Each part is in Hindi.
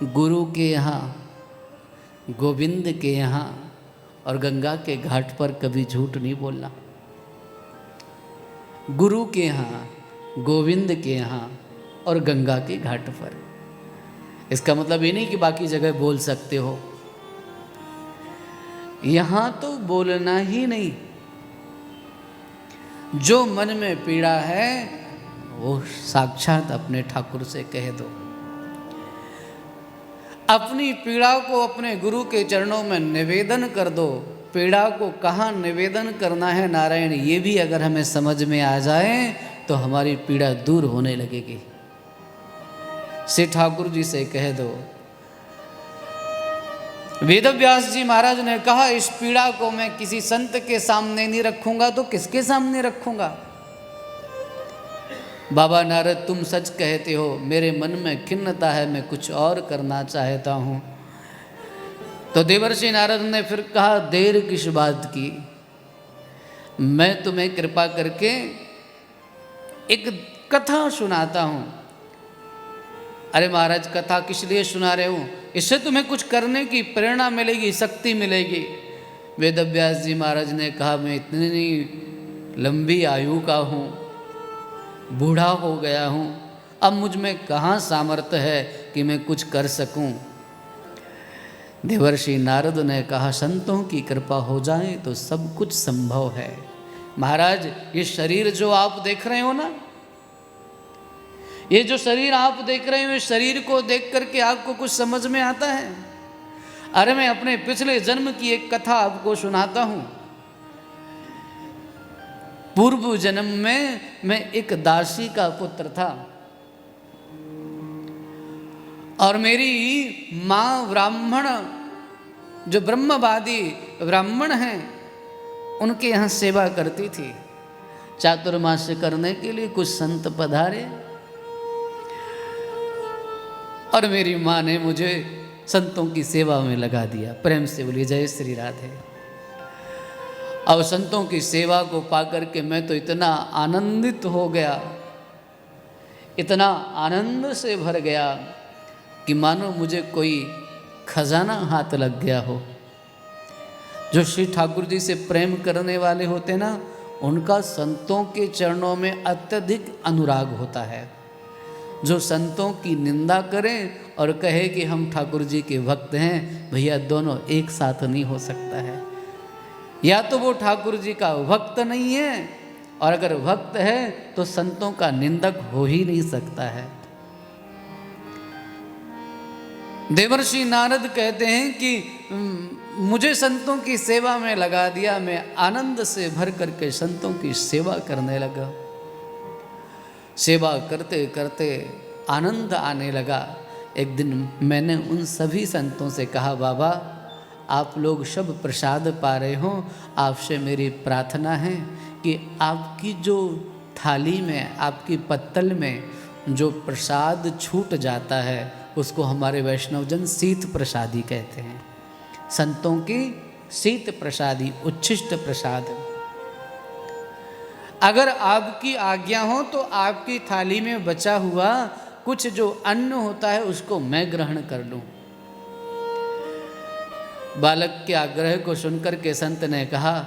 गुरु के यहाँ, गोविंद के यहाँ और गंगा के घाट पर कभी झूठ नहीं बोलना। गुरु के यहाँ, गोविंद के यहाँ और गंगा के घाट पर। इसका मतलब ये नहीं कि बाकी जगह बोल सकते हो, यहाँ तो बोलना ही नहीं। जो मन में पीड़ा है वो साक्षात अपने ठाकुर से कह दो। अपनी पीड़ा को अपने गुरु के चरणों में निवेदन कर दो। पीड़ा को कहाँ निवेदन करना है नारायण, ये भी अगर हमें समझ में आ जाए तो हमारी पीड़ा दूर होने लगेगी। श्री ठाकुर जी से कह दो। वेदव्यास जी महाराज ने कहा, इस पीड़ा को मैं किसी संत के सामने नहीं रखूंगा तो किसके सामने रखूंगा। बाबा नारद तुम सच कहते हो, मेरे मन में खिन्नता है, मैं कुछ और करना चाहता हूँ। तो देवर्षि नारद ने फिर कहा, देर किस बात की, मैं तुम्हें कृपा करके एक कथा सुनाता हूँ। अरे महाराज कथा किस लिए सुना रहे हो, इससे तुम्हें कुछ करने की प्रेरणा मिलेगी, शक्ति मिलेगी। वेदव्यास जी महाराज ने कहा, मैं इतनी लंबी आयु का हूँ, बूढ़ा हो गया हूँ, अब मुझ में कहाँ सामर्थ्य है कि मैं कुछ कर सकूँ। देवर्षि नारद ने कहा, संतों की कृपा हो जाए तो सब कुछ संभव है। महाराज ये शरीर जो आप देख रहे हो ना, ये जो शरीर आप देख रहे हो, इस शरीर को देख करके आपको कुछ समझ में आता है? अरे मैं अपने पिछले जन्म की एक कथा आपको सुनाता हूँ। पूर्व जन्म में मैं एक दासी का पुत्र था और मेरी माँ ब्राह्मण, जो ब्रह्मवादी ब्राह्मण हैं, उनके यहाँ सेवा करती थी। चातुर्मास्य करने के लिए कुछ संत पधारे और मेरी माँ ने मुझे संतों की सेवा में लगा दिया। प्रेम से बोलिए जय श्री राधे। और संतों की सेवा को पाकर के मैं तो इतना आनंदित हो गया, इतना आनंद से भर गया कि मानो मुझे कोई खजाना हाथ लग गया हो। जो श्री ठाकुर जी से प्रेम करने वाले होते ना, उनका संतों के चरणों में अत्यधिक अनुराग होता है। जो संतों की निंदा करें और कहे कि हम ठाकुर जी के भक्त हैं, भैया दोनों एक साथ नहीं हो सकता है। या तो वो ठाकुर जी का भक्त नहीं है, और अगर भक्त है तो संतों का निंदक हो ही नहीं सकता है। देवर्षि नारद कहते हैं कि मुझे संतों की सेवा में लगा दिया, मैं आनंद से भर करके संतों की सेवा करने लगा। सेवा करते करते आनंद आने लगा। एक दिन मैंने उन सभी संतों से कहा, बाबा आप लोग सब प्रसाद पा रहे हो, आपसे मेरी प्रार्थना है कि आपकी जो थाली में, आपकी पत्तल में जो प्रसाद छूट जाता है, उसको हमारे वैष्णवजन शीत प्रसादी कहते हैं। संतों की शीत प्रसादी, उच्छिष्ट प्रसाद। अगर आपकी आज्ञा हो तो आपकी थाली में बचा हुआ कुछ जो अन्न होता है उसको मैं ग्रहण कर लूं। बालक के आग्रह को सुनकर के संत ने कहा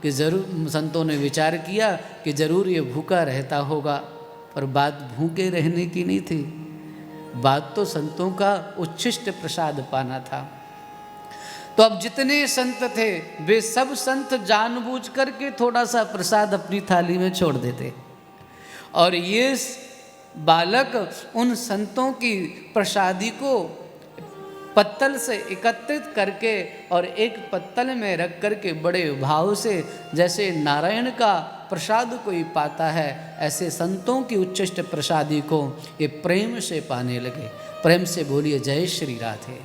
कि जरूर, संतों ने विचार किया कि जरूर ये भूखा रहता होगा, पर बात भूखे रहने की नहीं थी, बात तो संतों का उच्छिष्ट प्रसाद पाना था। तो अब जितने संत थे वे सब संत जानबूझ करके थोड़ा सा प्रसाद अपनी थाली में छोड़ देते, और ये बालक उन संतों की प्रसादी को पत्तल से एकत्रित करके और एक पत्तल में रख करके बड़े भाव से, जैसे नारायण का प्रसाद कोई पाता है, ऐसे संतों की उच्छिष्ट प्रसादी को ये प्रेम से पाने लगे। प्रेम से बोलिए जय श्री राधे।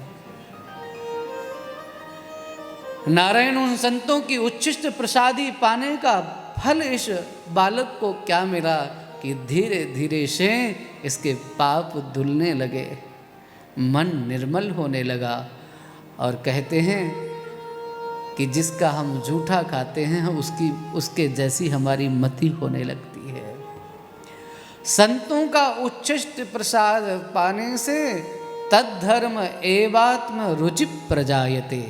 नारायण उन संतों की उच्छिष्ट प्रसादी पाने का फल इस बालक को क्या मिला कि धीरे धीरे से इसके पाप धुलने लगे, मन निर्मल होने लगा। और कहते हैं कि जिसका हम जूठा खाते हैं उसके जैसी हमारी मति होने लगती है। संतों का उच्छिष्ट प्रसाद पाने से तद्धर्म एवात्म रुचि प्रजायते।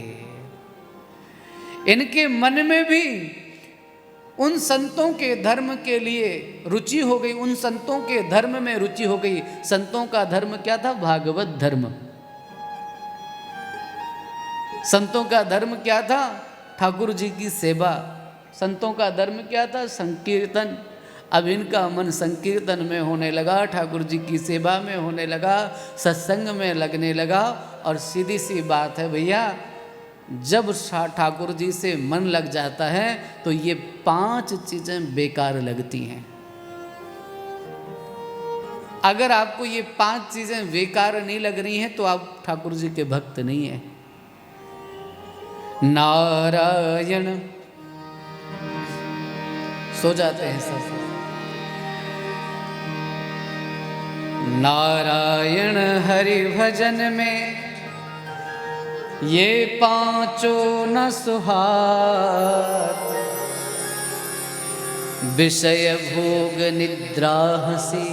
इनके मन में भी उन संतों के धर्म के लिए रुचि हो गई, उन संतों के धर्म में रुचि हो गई। संतों का धर्म क्या था? भागवत धर्म। संतों का धर्म क्या था? ठाकुर जी की सेवा। संतों का धर्म क्या था? संकीर्तन। अब इनका मन संकीर्तन में होने लगा, ठाकुर जी की सेवा में होने लगा, सत्संग में लगने लगा। और सीधी सी बात है भैया, जब ठाकुर जी से मन लग जाता है तो ये 5 चीजें बेकार लगती हैं। अगर आपको ये 5 चीजें बेकार नहीं लग रही हैं तो आप ठाकुर जी के भक्त नहीं हैं। नारायण, सो जाते हैं सब। नारायण हरि भजन में ये 5 न सुहात, विषय भोग निद्रा हंसी,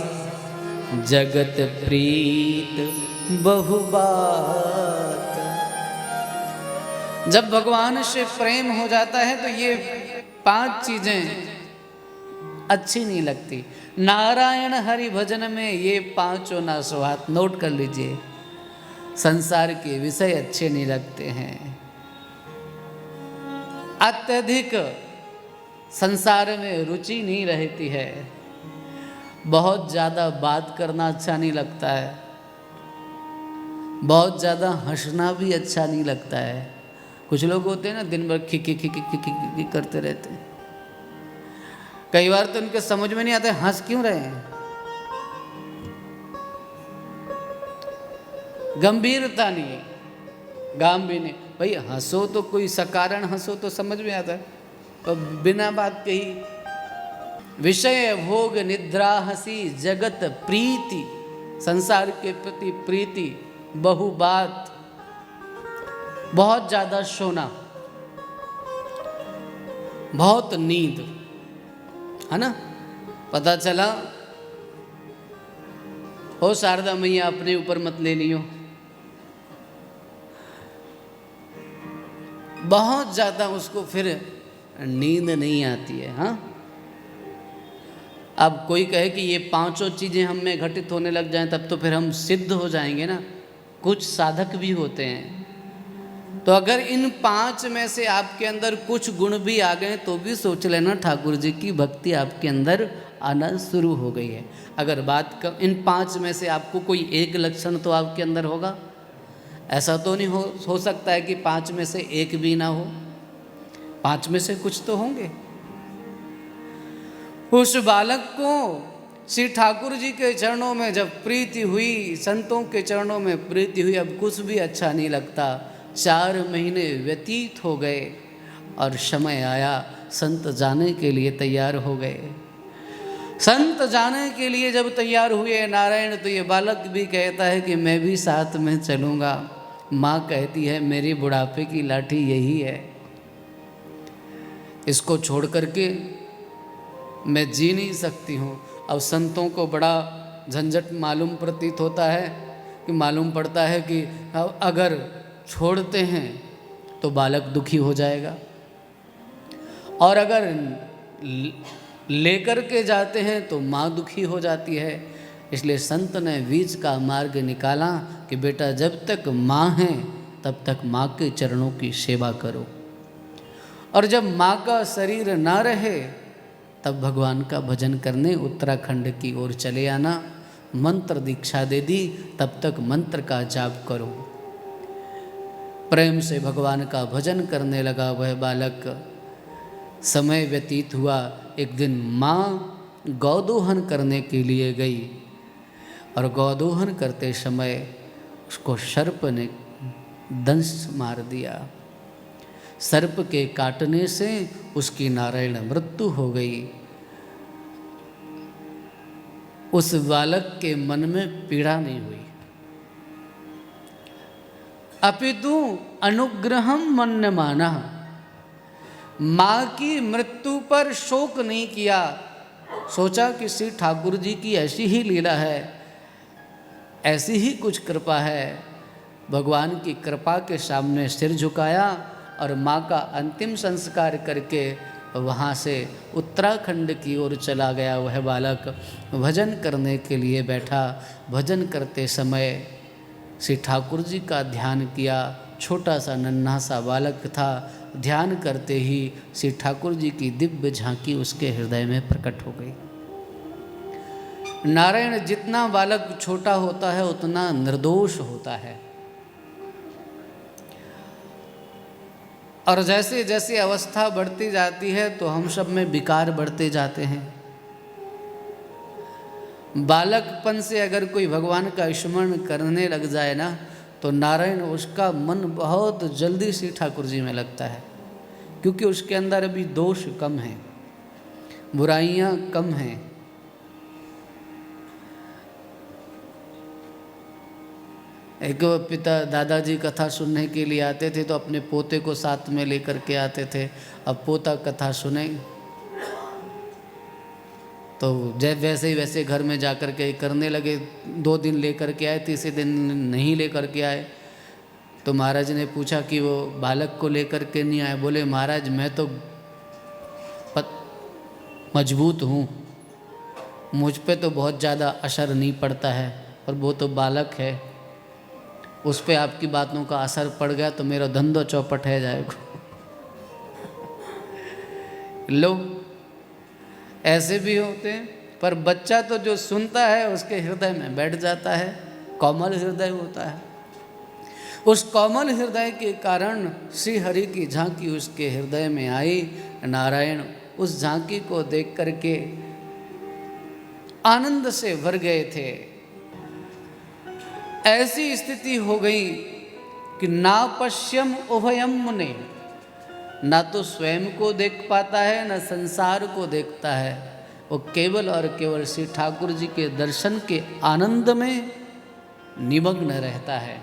जगत प्रीत बहुबात। जब भगवान से प्रेम हो जाता है तो ये 5 चीजें अच्छी नहीं लगती। नारायण हरि भजन में ये 5 न सुहात। नोट कर लीजिए, संसार के विषय अच्छे नहीं लगते हैं। अत्यधिक संसार में रुचि नहीं रहती है। बहुत ज़्यादा बात करना अच्छा नहीं लगता है। बहुत ज़्यादा हंसना भी अच्छा नहीं लगता है। कुछ लोग होते हैं ना, दिन भर खिकी खिकी खिकी खिकी करते रहते हैं। कई बार तो उनके समझ में नहीं आता हंस क्यों रहे हैं। गंभीरता नहीं है, गाम भी नहीं। भाई हंसो तो कोई सकारण हंसो तो समझ में आता है, और बिना बात कही विषय भोग निद्रा हंसी जगत प्रीति, संसार के प्रति प्रीति, बहु बात, बहुत ज्यादा सोना, बहुत नींद, है ना। पता चला हो शारदा मैया अपने ऊपर मत ले लियो, बहुत ज्यादा उसको फिर नींद नहीं आती है। हाँ, अब कोई कहे कि ये 5 चीजें हम में घटित होने लग जाएं तब तो फिर हम सिद्ध हो जाएंगे ना। कुछ साधक भी होते हैं, तो अगर इन 5 में से आपके अंदर कुछ गुण भी आ गए तो भी सोच लेना ठाकुर जी की भक्ति आपके अंदर आना शुरू हो गई है। अगर इन 5 में से आपको कोई एक लक्षण तो आपके अंदर होगा। ऐसा तो नहीं हो सकता है कि 5 में से एक भी ना हो, 5 में से कुछ तो होंगे। उस बालक को श्री ठाकुर जी के चरणों में जब प्रीति हुई, संतों के चरणों में प्रीति हुई, अब कुछ भी अच्छा नहीं लगता। 4 महीने व्यतीत हो गए और समय आया, संत जाने के लिए तैयार हो गए। संत जाने के लिए जब तैयार हुए नारायण, तो ये बालक भी कहता है कि मैं भी साथ में चलूँगा। माँ कहती है मेरी बुढ़ापे की लाठी यही है, इसको छोड़ करके मैं जी नहीं सकती हूँ। अब संतों को बड़ा झंझट मालूम प्रतीत होता है, कि मालूम पड़ता है कि अगर छोड़ते हैं तो बालक दुखी हो जाएगा, और अगर लेकर के जाते हैं तो माँ दुखी हो जाती है। इसलिए संत ने बीच का मार्ग निकाला कि बेटा जब तक माँ है तब तक माँ के चरणों की सेवा करो, और जब माँ का शरीर ना रहे तब भगवान का भजन करने उत्तराखंड की ओर चले आना। मंत्र दीक्षा दे दी, तब तक मंत्र का जाप करो। प्रेम से भगवान का भजन करने लगा वह बालक। समय व्यतीत हुआ। एक दिन माँ गौदोहन करने के लिए गई, और गौदोहन करते समय उसको सर्प ने दंश मार दिया। सर्प के काटने से उसकी नारायण मृत्यु हो गई। उस बालक के मन में पीड़ा नहीं हुई, अपितु अनुग्रहम मन्यमाना, माँ की मृत्यु पर शोक नहीं किया। सोचा कि श्री ठाकुर जी की ऐसी ही लीला है, ऐसी ही कुछ कृपा है। भगवान की कृपा के सामने सिर झुकाया और माँ का अंतिम संस्कार करके वहाँ से उत्तराखंड की ओर चला गया। वह बालक भजन करने के लिए बैठा। भजन करते समय श्री ठाकुर जी का ध्यान किया। छोटा सा नन्हा सा बालक था। ध्यान करते ही श्री ठाकुर जी की दिव्य झांकी उसके हृदय में प्रकट हो गई। नारायण जितना बालक छोटा होता है उतना निर्दोष होता है, और जैसे जैसे अवस्था बढ़ती जाती है तो हम सब में विकार बढ़ते जाते हैं। बालकपन से अगर कोई भगवान का स्मरण करने लग जाए ना तो नारायण उसका मन बहुत जल्दी से ठाकुर जी में लगता है, क्योंकि उसके अंदर अभी दोष कम हैं, बुराइयां कम हैं। एक पिता दादाजी कथा सुनने के लिए आते थे तो अपने पोते को साथ में लेकर के आते थे। अब पोता कथा सुने तो जब वैसे घर में जाकर के करने लगे। 2 दिन लेकर के आए, तीसरे दिन नहीं लेकर के आए। तो महाराज ने पूछा कि वो बालक को लेकर के नहीं आए। बोले महाराज मैं तो मजबूत हूँ, मुझ पे तो बहुत ज़्यादा असर नहीं पड़ता है, और वो तो बालक है, उस पर आपकी बातों का असर पड़ गया तो मेरा धंधो चौपट है जाएगा। लोग ऐसे भी होते हैं, पर बच्चा तो जो सुनता है उसके हृदय में बैठ जाता है। कोमल हृदय होता है। उस कोमल हृदय के कारण श्री हरि की झांकी उसके हृदय में आई। नारायण उस झांकी को देख करके आनंद से भर गए थे। ऐसी स्थिति हो गई कि ना पश्यम उभयम मुने, ना तो स्वयं को देख पाता है ना संसार को देखता है। वो केवल और केवल श्री ठाकुर जी के दर्शन के आनंद में निमग्न रहता है।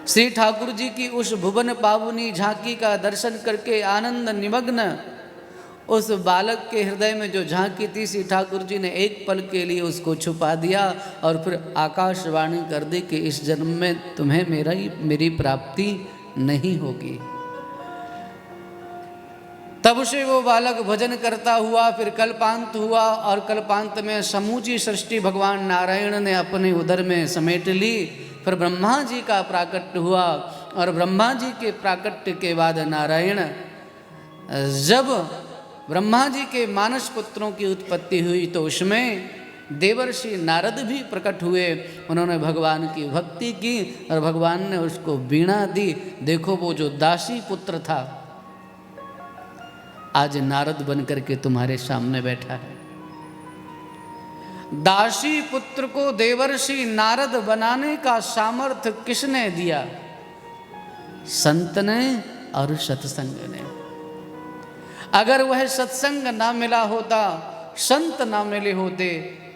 श्री ठाकुर जी की उस भुवन पावनी झांकी का दर्शन करके आनंद निमग्न उस बालक के हृदय में जो झांकी थी, श्री ठाकुर जी ने एक पल के लिए उसको छुपा दिया और फिर आकाशवाणी कर दी कि इस जन्म में तुम्हें मेरी प्राप्ति नहीं होगी। तब से वो बालक भजन करता हुआ फिर कल्पांत हुआ, और कल्पांत में समूची सृष्टि भगवान नारायण ने अपने उदर में समेट ली। फिर ब्रह्मा जी का प्राकट्य हुआ, और ब्रह्मा जी के प्राकट्य के बाद नारायण, जब ब्रह्मा जी के मानस पुत्रों की उत्पत्ति हुई तो उसमें देवर्षि नारद भी प्रकट हुए। उन्होंने भगवान की भक्ति की और भगवान ने उसको वीणा दी। देखो वो जो दासी पुत्र था आज नारद बनकर के तुम्हारे सामने बैठा है। दासी पुत्र को देवर्षि नारद बनाने का सामर्थ्य किसने दिया? संत ने और सत्संग ने। अगर वह सत्संग ना मिला होता, संत ना मिले होते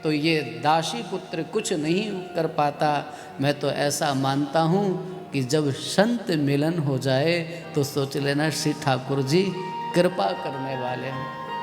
तो ये दासी पुत्र कुछ नहीं कर पाता। मैं तो ऐसा मानता हूँ कि जब संत मिलन हो जाए तो सोच लेना श्री ठाकुर जी कृपा करने वाले हैं।